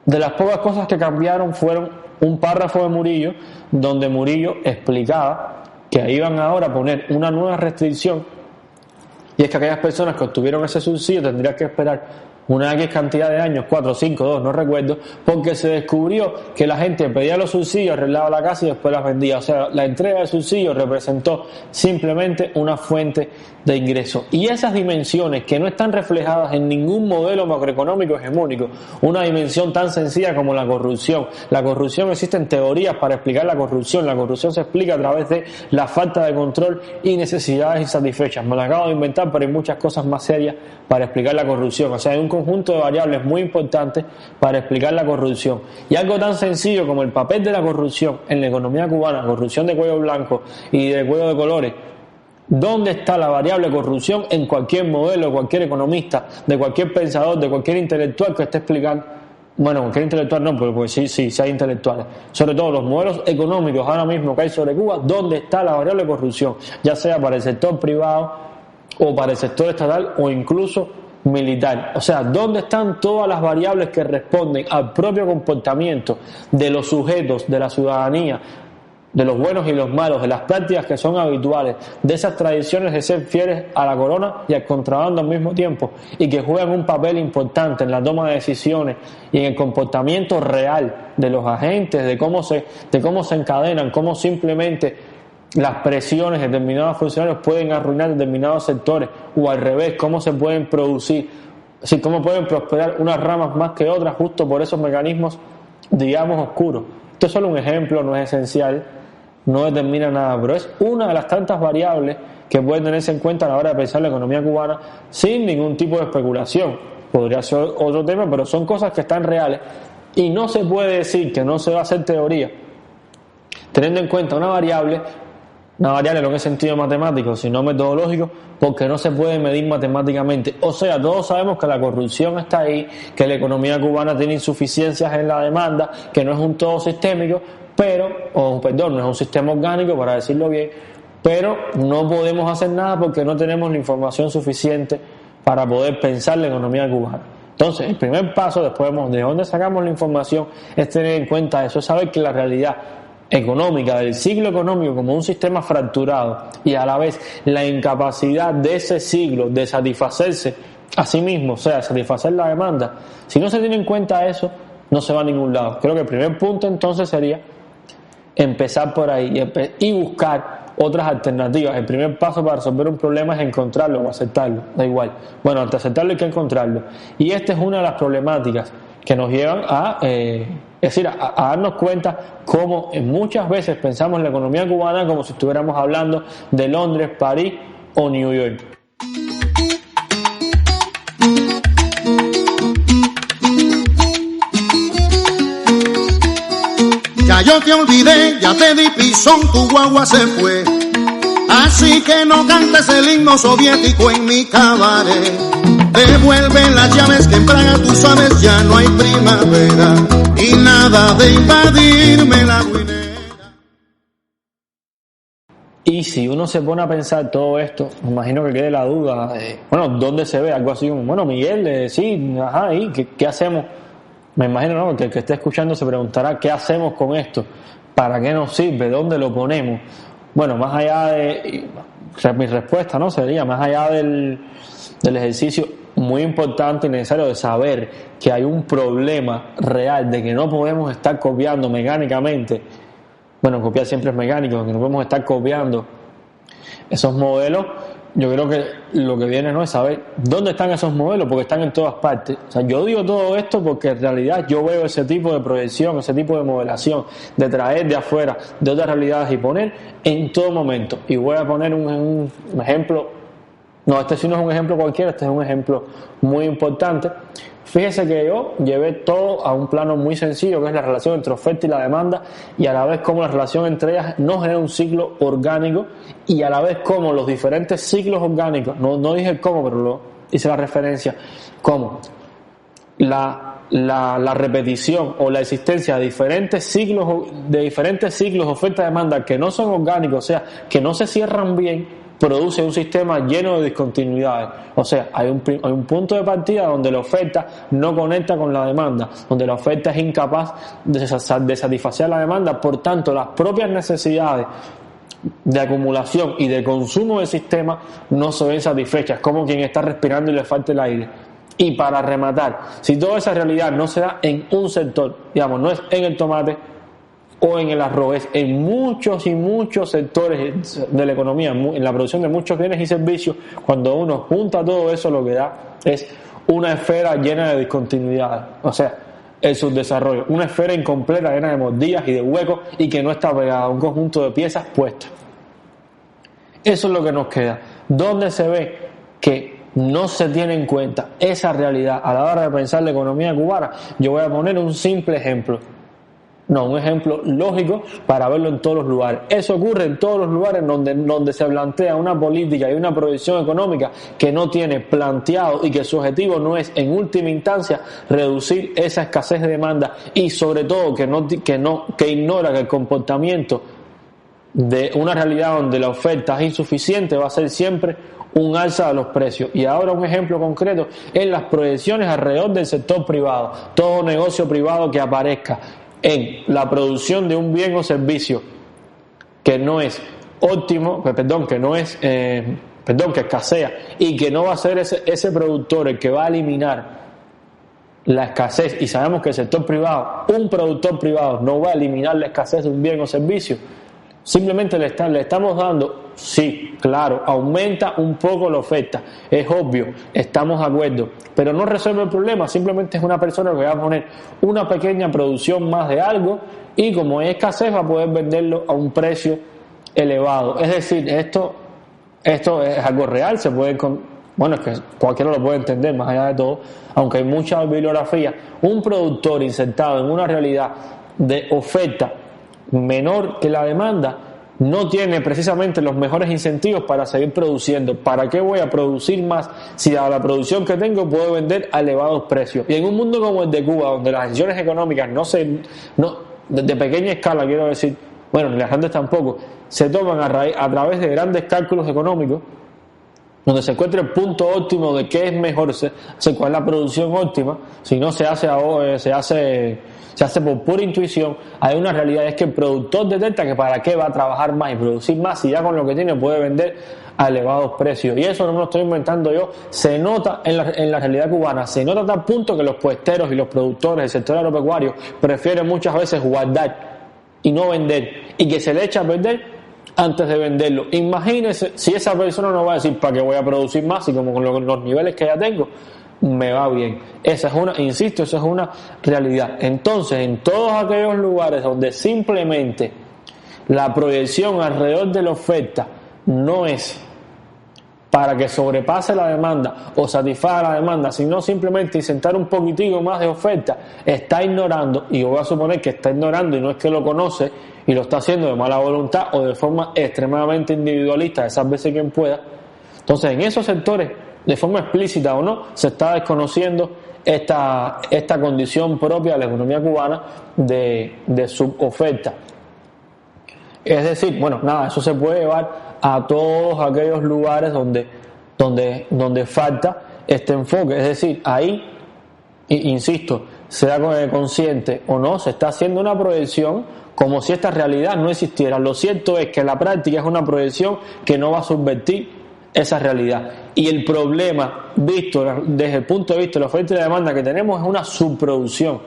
de las pocas cosas que cambiaron fueron un párrafo de Murillo donde Murillo explicaba que iban ahora a poner una nueva restricción, y es que aquellas personas que obtuvieron ese subsidio tendrían que esperar una X cantidad de años, 4, 5, 2, no recuerdo, porque se descubrió que la gente pedía los subsidios, arreglaba la casa y después las vendía. O sea, la entrega de subsidios representó simplemente una fuente de ingreso. Y esas dimensiones que no están reflejadas en ningún modelo macroeconómico hegemónico, una dimensión tan sencilla como la corrupción. La corrupción, existen teorías para explicar la corrupción. La corrupción se explica a través de la falta de control y necesidades insatisfechas. Me lo acabo de inventar, pero hay muchas cosas más serias para explicar la corrupción. O sea, hay un conjunto de variables muy importantes para explicar la corrupción. Y algo tan sencillo como el papel de la corrupción en la economía cubana, corrupción de cuello blanco y de cuello de colores. ¿Dónde está la variable corrupción en cualquier modelo, cualquier economista, de cualquier pensador, de cualquier intelectual que esté explicando? Bueno, cualquier intelectual no, porque sí hay intelectuales. Sobre todo los modelos económicos ahora mismo que hay sobre Cuba, ¿dónde está la variable corrupción? Ya sea para el sector privado o para el sector estatal o incluso militar. O sea, ¿dónde están todas las variables que responden al propio comportamiento de los sujetos, de la ciudadanía, de los buenos y los malos, de las prácticas que son habituales, de esas tradiciones de ser fieles a la corona y al contrabando al mismo tiempo, y que juegan un papel importante en la toma de decisiones y en el comportamiento real de los agentes, de cómo se encadenan, cómo simplemente las presiones de determinados funcionarios pueden arruinar determinados sectores, o al revés, cómo se pueden producir, así cómo pueden prosperar unas ramas más que otras justo por esos mecanismos, digamos, oscuros. Esto es solo un ejemplo, no es esencial, no determina nada, pero es una de las tantas variables que pueden tenerse en cuenta a la hora de pensar la economía cubana sin ningún tipo de especulación. Podría ser otro tema, pero son cosas que están reales y no se puede decir que no se va a hacer teoría teniendo en cuenta una variable no en el sentido matemático, sino metodológico, porque no se puede medir matemáticamente. O sea, todos sabemos que la corrupción está ahí, que la economía cubana tiene insuficiencias en la demanda, que no es un todo sistémico, no es un sistema orgánico, para decirlo bien, pero no podemos hacer nada porque no tenemos la información suficiente para poder pensar la economía cubana. Entonces, el primer paso, después de dónde sacamos la información, es tener en cuenta eso, es saber que la realidad económica del ciclo económico como un sistema fracturado y a la vez la incapacidad de ese ciclo de satisfacerse a sí mismo, o sea, satisfacer la demanda, si no se tiene en cuenta eso, no se va a ningún lado. Creo que el primer punto entonces sería empezar por ahí y buscar otras alternativas. El primer paso para resolver un problema es encontrarlo o aceptarlo, da igual. Bueno, ante aceptarlo hay que encontrarlo. Y esta es una de las problemáticas que nos llevan a darnos cuenta cómo muchas veces pensamos en la economía cubana como si estuviéramos hablando de Londres, París o New York. Ya yo te olvidé, ya te di pisón, tu guagua se fue. Así que no cantes el himno soviético en mi cabaret. Devuelve las llaves que en Praga tú sabes ya no hay primavera. Y nada de invadirme la ruinera. Y si uno se pone a pensar todo esto, me imagino que quede la duda, ¿dónde se ve? Algo así como, Miguel, sí, ajá, ¿y qué hacemos? Me imagino, ¿no?, que el que esté escuchando se preguntará, ¿qué hacemos con esto? ¿Para qué nos sirve? ¿Dónde lo ponemos? Bueno, más allá de... mi respuesta, ¿no?, sería, más allá del ejercicio muy importante y necesario de saber que hay un problema real de que no podemos estar copiando mecánicamente. Bueno, copiar siempre es mecánico, que no podemos estar copiando esos modelos. Yo creo que lo que viene no es saber dónde están esos modelos, porque están en todas partes. O sea, yo digo todo esto porque en realidad yo veo ese tipo de proyección, ese tipo de modelación, de traer de afuera, de otras realidades y poner en todo momento. Y voy a poner un ejemplo. No, este sí no es un ejemplo cualquiera, este es un ejemplo muy importante. Fíjese que yo llevé todo a un plano muy sencillo, que es la relación entre oferta y la demanda, y a la vez cómo la relación entre ellas no genera un ciclo orgánico, y a la vez cómo los diferentes ciclos orgánicos, no dije el cómo, pero hice la referencia, cómo la repetición o la existencia de diferentes ciclos oferta-demanda que no son orgánicos, o sea, que no se cierran bien, produce un sistema lleno de discontinuidades. O sea, hay un punto de partida donde la oferta no conecta con la demanda, donde la oferta es incapaz de satisfacer la demanda, por tanto las propias necesidades de acumulación y de consumo del sistema no se ven satisfechas, como quien está respirando y le falta el aire. Y para rematar, si toda esa realidad no se da en un sector, digamos, no es en el tomate o en el arroz, es en muchos y muchos sectores de la economía, en la producción de muchos bienes y servicios, cuando uno junta todo eso, lo que da es una esfera llena de discontinuidades, o sea, el subdesarrollo, una esfera incompleta llena de mordillas y de huecos y que no está pegada a un conjunto de piezas puestas. Eso es lo que nos queda. ¿Dónde se ve que no se tiene en cuenta esa realidad a la hora de pensar la economía cubana? Yo voy a poner un simple ejemplo. No, un ejemplo lógico para verlo en todos los lugares. Eso ocurre en todos los lugares donde se plantea una política y una proyección económica que no tiene planteado y que su objetivo no es en última instancia reducir esa escasez de demanda y sobre todo que ignora que el comportamiento de una realidad donde la oferta es insuficiente va a ser siempre un alza de los precios. Y ahora un ejemplo concreto en las proyecciones alrededor del sector privado. Todo negocio privado que aparezca en la producción de un bien o servicio que no es óptimo, que escasea y que no va a ser ese productor el que va a eliminar la escasez, y sabemos que el sector privado, un productor privado no va a eliminar la escasez de un bien o servicio, simplemente le estamos dando, sí, claro, aumenta un poco la oferta, es obvio, estamos de acuerdo, pero no resuelve el problema, simplemente es una persona que va a poner una pequeña producción más de algo y como es escasez va a poder venderlo a un precio elevado. Es decir, esto es algo real, se puede, es que cualquiera lo puede entender más allá de todo, aunque hay mucha bibliografía. Un productor insertado en una realidad de oferta menor que la demanda no tiene precisamente los mejores incentivos para seguir produciendo. ¿Para qué voy a producir más si a la producción que tengo puedo vender a elevados precios? Y en un mundo como el de Cuba, donde las decisiones económicas de pequeña escala, quiero decir, ni las grandes tampoco, se toman a través de grandes cálculos económicos, donde se encuentra el punto óptimo de qué es mejor, cuál es la producción óptima, si no se hace por pura intuición. Hay una realidad, es que el productor detecta que para qué va a trabajar más y producir más si ya con lo que tiene puede vender a elevados precios. Y eso no me lo estoy inventando yo, se nota en la realidad cubana, se nota a tal punto que los puesteros y los productores del sector agropecuario prefieren muchas veces guardar y no vender, y que se le echa a perder antes de venderlo. Imagínese si esa persona no va a decir para qué voy a producir más y como con los niveles que ya tengo me va bien. Esa es una realidad. Entonces, en todos aquellos lugares donde simplemente la proyección alrededor de la oferta no es para que sobrepase la demanda o satisfaga la demanda, sino simplemente insertar un poquitico más de oferta, está ignorando, y yo voy a suponer que está ignorando y no es que lo conoce y lo está haciendo de mala voluntad o de forma extremadamente individualista, esas veces quien pueda. Entonces, en esos sectores, de forma explícita o no, se está desconociendo esta condición propia de la economía cubana de suboferta. Es decir, eso se puede llevar a todos aquellos lugares donde falta este enfoque. Es decir, ahí, insisto, sea consciente o no, se está haciendo una proyección como si esta realidad no existiera. Lo cierto es que en la práctica es una proyección que no va a subvertir esa realidad. Y el problema, visto desde el punto de vista de la oferta y la demanda que tenemos, es una subproducción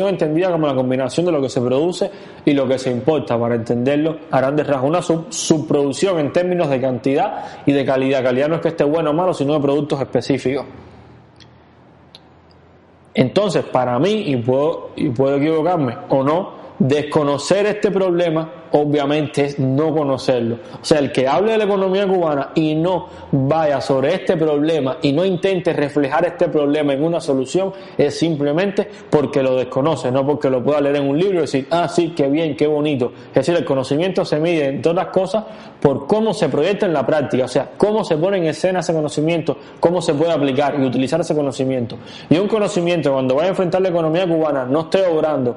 entendida como la combinación de lo que se produce y lo que se importa, para entenderlo a grandes rasgos. Una subproducción en términos de cantidad y de calidad. Calidad no es que esté bueno o malo, sino de productos específicos. Entonces, para mí, y puedo equivocarme o no, desconocer este problema obviamente es no conocerlo. O sea, el que hable de la economía cubana y no vaya sobre este problema y no intente reflejar este problema en una solución es simplemente porque lo desconoce, no porque lo pueda leer en un libro y decir, sí, qué bien, qué bonito. Es decir, el conocimiento se mide en todas las cosas por cómo se proyecta en la práctica, o sea, cómo se pone en escena ese conocimiento, cómo se puede aplicar y utilizar ese conocimiento. Y un conocimiento, cuando vaya a enfrentar la economía cubana, no esté obrando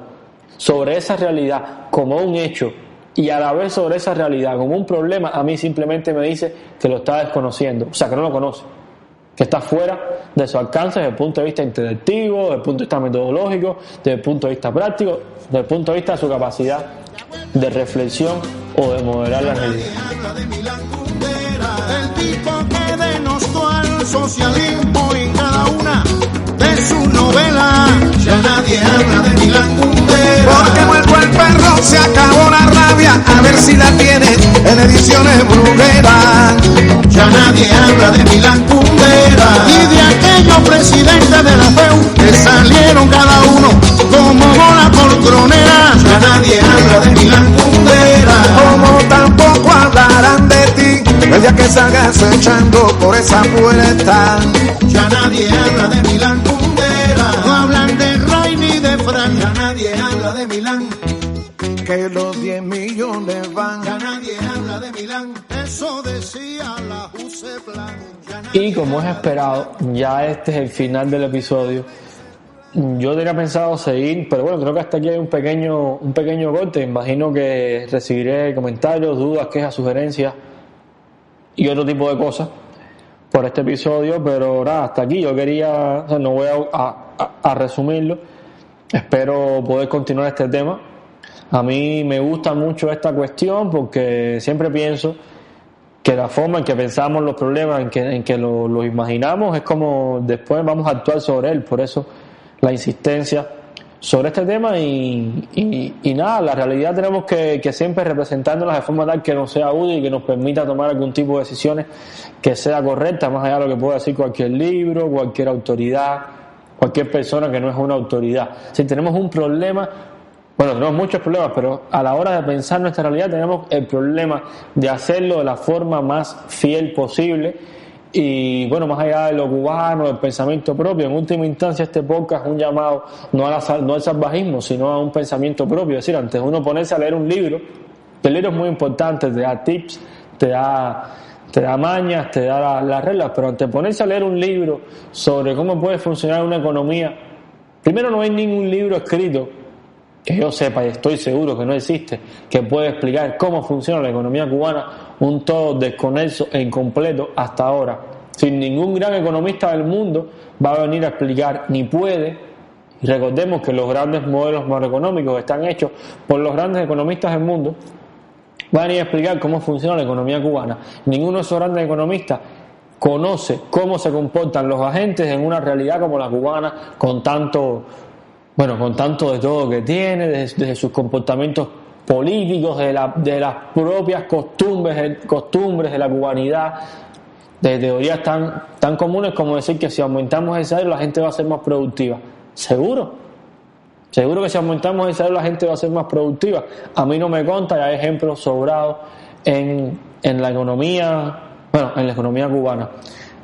sobre esa realidad como un hecho y a la vez sobre esa realidad como un problema, a mí simplemente me dice que lo está desconociendo, o sea, que no lo conoce, que está fuera de su alcance desde el punto de vista intelectivo, desde el punto de vista metodológico, desde el punto de vista práctico, desde el punto de vista de su capacidad de reflexión o de moderar la realidad. El tipo que denostó al al socialismo y cada una de sus novelas. Ya nadie habla de Milán Kundera, porque muerto el perro se acabó la rabia, a ver si la tienes en ediciones brugueras. Ya nadie habla de Milán Kundera y de aquellos presidentes de la FEU que salieron cada uno como bola poltronera. Ya nadie habla de Milán Kundera, como tampoco hablarán de ti el día que salgas echando por esa puerta. Ya nadie habla de Milán Kundera, no hablan de Ray ni de Fran. Ya nadie habla de Milán, que los 10 millones van. Ya nadie habla de Milán, eso decía la Juseplan. Y como es esperado, ya este es el final del episodio. Yo tenía pensado seguir, pero bueno, creo que hasta aquí hay un pequeño corte. Imagino que recibiré comentarios, dudas, quejas, sugerencias y otro tipo de cosas por este episodio, pero nada, hasta aquí. Yo quería, no voy a resumirlo. Espero poder continuar este tema. A mí me gusta mucho esta cuestión porque siempre pienso que la forma en que pensamos los problemas, en que los imaginamos, es como después vamos a actuar sobre él. Por eso la insistencia sobre este tema y nada, la realidad tenemos que siempre representándola de forma tal que nos sea útil y que nos permita tomar algún tipo de decisiones que sea correcta, más allá de lo que pueda decir cualquier libro, cualquier autoridad, cualquier persona que no es una autoridad. Si tenemos un problema, bueno, tenemos muchos problemas, pero a la hora de pensar nuestra realidad tenemos el problema de hacerlo de la forma más fiel posible. Y bueno, más allá de lo cubano, del pensamiento propio, en última instancia este podcast es un llamado no al salvajismo, sino a un pensamiento propio. Es decir, antes de uno ponerse a leer un libro, el libro es muy importante, te da tips, te da mañas, te da las reglas, pero antes de ponerse a leer un libro sobre cómo puede funcionar una economía, primero no hay ningún libro escrito que yo sepa, y estoy seguro que no existe, que puede explicar cómo funciona la economía cubana, un todo desconexo e incompleto hasta ahora. Sin ningún gran economista del mundo va a venir a explicar, ni puede. Y recordemos que los grandes modelos macroeconómicos están hechos por los grandes economistas del mundo, van a venir a explicar cómo funciona la economía cubana. Ninguno de esos grandes economistas conoce cómo se comportan los agentes en una realidad como la cubana, con tanto de todo que tiene, desde sus comportamientos políticos, de las propias costumbres de la cubanidad, de teorías tan comunes como decir que si aumentamos el salario la gente va a ser más productiva. ¿Seguro que si aumentamos el salario la gente va a ser más productiva? A mí no me consta, y hay ejemplos sobrados en la economía cubana.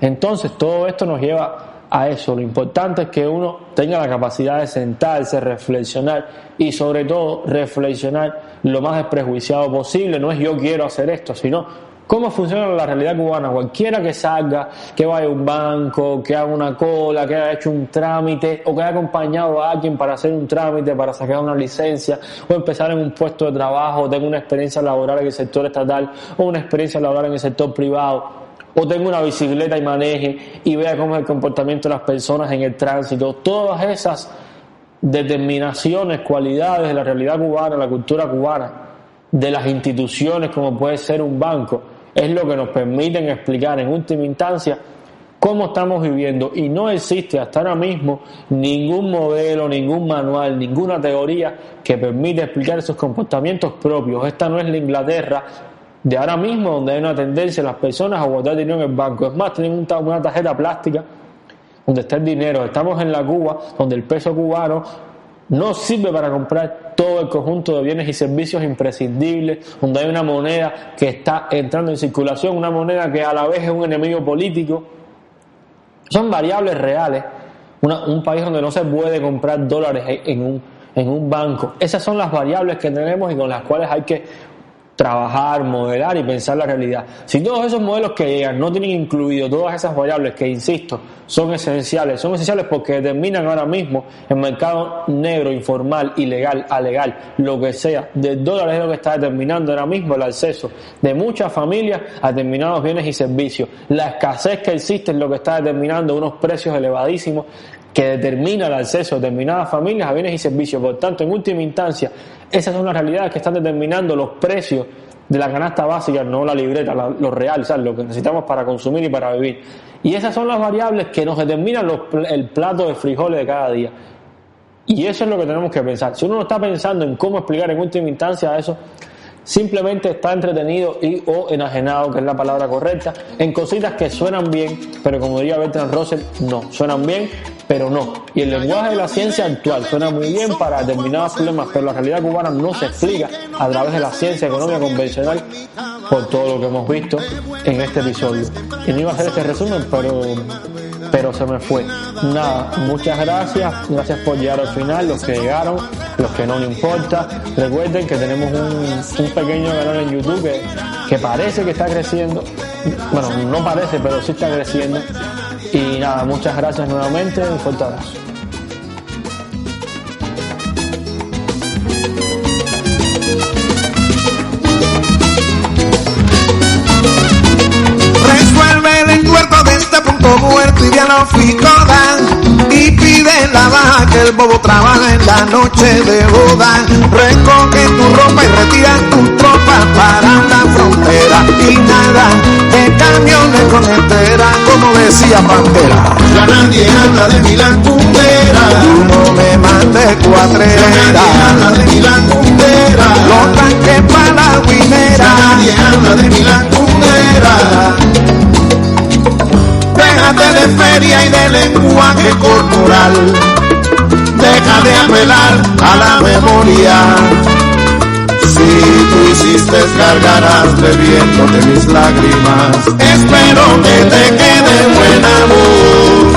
Entonces todo esto nos lleva a eso. Lo importante es que uno tenga la capacidad de sentarse, reflexionar y sobre todo reflexionar lo más desprejuiciado posible. No es yo quiero hacer esto, sino cómo funciona la realidad cubana. Cualquiera que salga, que vaya a un banco, que haga una cola, que haya hecho un trámite o que haya acompañado a alguien para hacer un trámite, para sacar una licencia o empezar en un puesto de trabajo, o tenga una experiencia laboral en el sector estatal o una experiencia laboral en el sector privado, o tenga una bicicleta y maneje y vea cómo es el comportamiento de las personas en el tránsito. Todas esas determinaciones, cualidades de la realidad cubana, la cultura cubana, de las instituciones como puede ser un banco, es lo que nos permiten explicar en última instancia cómo estamos viviendo. Y no existe hasta ahora mismo ningún modelo, ningún manual, ninguna teoría que permita explicar esos comportamientos propios. Esta no es la Inglaterra de ahora mismo, donde hay una tendencia a las personas a guardar dinero en el banco. Es más, tienen una tarjeta plástica donde está el dinero. Estamos en la Cuba donde el peso cubano no sirve para comprar todo el conjunto de bienes y servicios imprescindibles, donde hay una moneda que está entrando en circulación, una moneda que a la vez es un enemigo político. Son variables reales. Un país donde no se puede comprar dólares en un banco. Esas son las variables que tenemos y con las cuales hay que trabajar, modelar y pensar la realidad. Si todos esos modelos que llegan no tienen incluido todas esas variables que, insisto, son esenciales porque determinan ahora mismo el mercado negro, informal, ilegal, alegal, lo que sea, del dólar es lo que está determinando ahora mismo el acceso de muchas familias a determinados bienes y servicios. La escasez que existe es lo que está determinando unos precios elevadísimos que determina el acceso de determinadas familias a bienes y servicios. Por tanto, en última instancia, esas son las realidades que están determinando los precios de la canasta básica, no la libreta, lo real, ¿sabes? Lo que necesitamos para consumir y para vivir. Y esas son las variables que nos determinan el plato de frijoles de cada día. Y eso es lo que tenemos que pensar. Si uno no está pensando en cómo explicar en última instancia eso, simplemente está entretenido o enajenado, que es la palabra correcta, en cositas que suenan bien, pero como diría Bertrand Russell, no, suenan bien, pero no. Y el lenguaje de la ciencia actual suena muy bien para determinados problemas, pero la realidad cubana no se explica a través de la ciencia económica convencional, por todo lo que hemos visto en este episodio. Y no iba a hacer este resumen, pero se me fue. Nada, muchas gracias por llegar al final, los que llegaron, los que no importa. Recuerden que tenemos un pequeño canal en YouTube que parece que está creciendo. Bueno, no parece, pero sí está creciendo. Y nada, muchas gracias nuevamente, un fuerte abrazo. Resuelve el entuerto de este punto muerto y dialógico dan, y pide la baja que el bobo trabaja en la noche de boda. Recoge tu ropa y retira tu tropa para la frontera, y nada de camiones con entera, como decía Pantera. Ya nadie habla de Milán Kundera, tú no me mandes cuatrera. Ya nadie habla de Milán Kundera, los tanques para la guinera. Ya nadie habla de Milán Kundera. Déjate de feria y de lenguaje corporal, deja de apelar a la memoria. Si tú hiciste gargaras bebiéndote mis lágrimas, espero que te quede buena voz.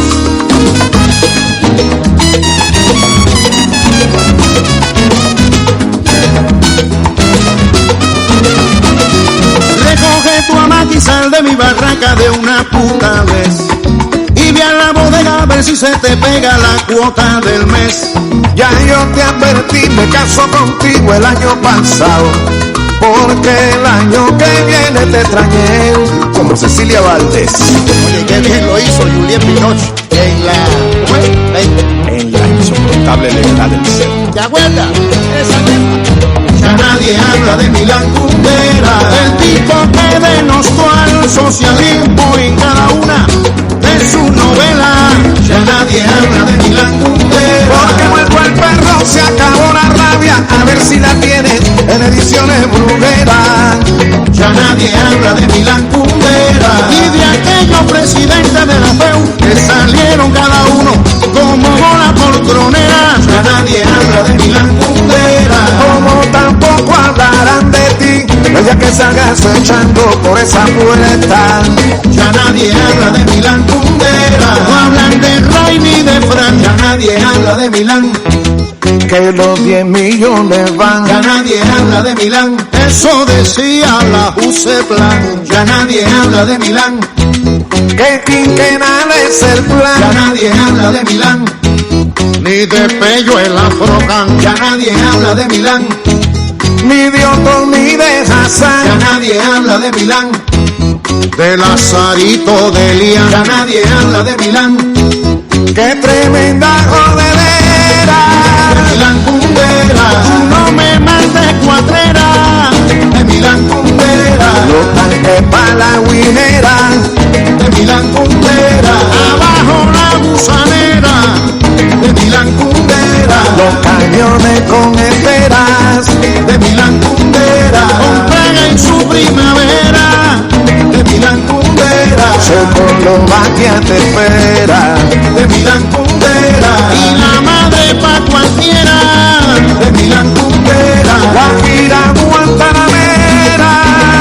Recoge tu hamaca y sal de mi barraca de una puta vez, y ve a la bodega a ver si se te pega la cuota del mes. Ya yo te advertí, me caso contigo el año pasado, porque el año que viene te extrañé como Cecilia Valdés. Oye, qué bien lo hizo Juliette Binoche en la insoportable levedad del ser. ¿Te acuerdas? Esa misma. Ya nadie habla de Milán Kundera, el tipo que denostó al socialismo en cada una de sus novelas. Ya nadie habla de Milán Kundera, porque muerto el perro se acabó la rabia, a ver si la tienes en ediciones brugueras. Ya nadie habla de Milán Kundera, y de aquellos presidentes de la FEU que salieron cada uno como bola por tronera. Ya nadie habla de Milán Kundera, como tampoco hablarán de ti el día que salgas echando por esa puerta. Ya nadie habla de Milán Kundera, no hablan de Ray ni de Fran. Ya nadie habla de Milán, que los 10 millones van. Ya nadie habla de Milán, eso decía la Juseplan. Ya nadie habla de Milán, que quinquenal es el plan. Ya nadie habla de Milán, ni de Pello el Afrocan. Ya nadie habla de Milán, ni de Otto ni de Hassan. Ya nadie habla de Milán, de Lazarito de Lía. Ya nadie habla de Milán, qué tremenda jodedera. De Milán Kundera, tú no me mandes cuatrera. De Milán Kundera, los tanques pa' la guinera. De Milán Kundera, abajo la gusanera. De Milán Kundera, los cañones con esperas. De Milán Kundera, con pega en su primavera. De Milán Kundera, Checoslovaquia te espera. De Milán Kundera, y la madre pa' cualquiera. De Milán Kundera, la gira guantanamera.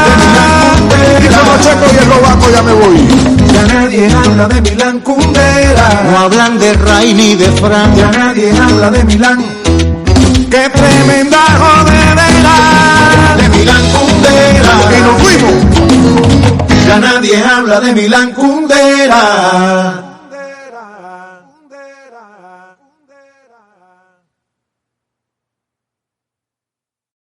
De Milán Kundera, y como checo y eslovaco ya me voy. Ya nadie habla de Milán Kundera, no hablan de Ray ni de Fran. Ya nadie habla de Milán, qué tremenda jodedera. De Milán Kundera, y nos fuimos. Ya nadie habla de Milán Kundera.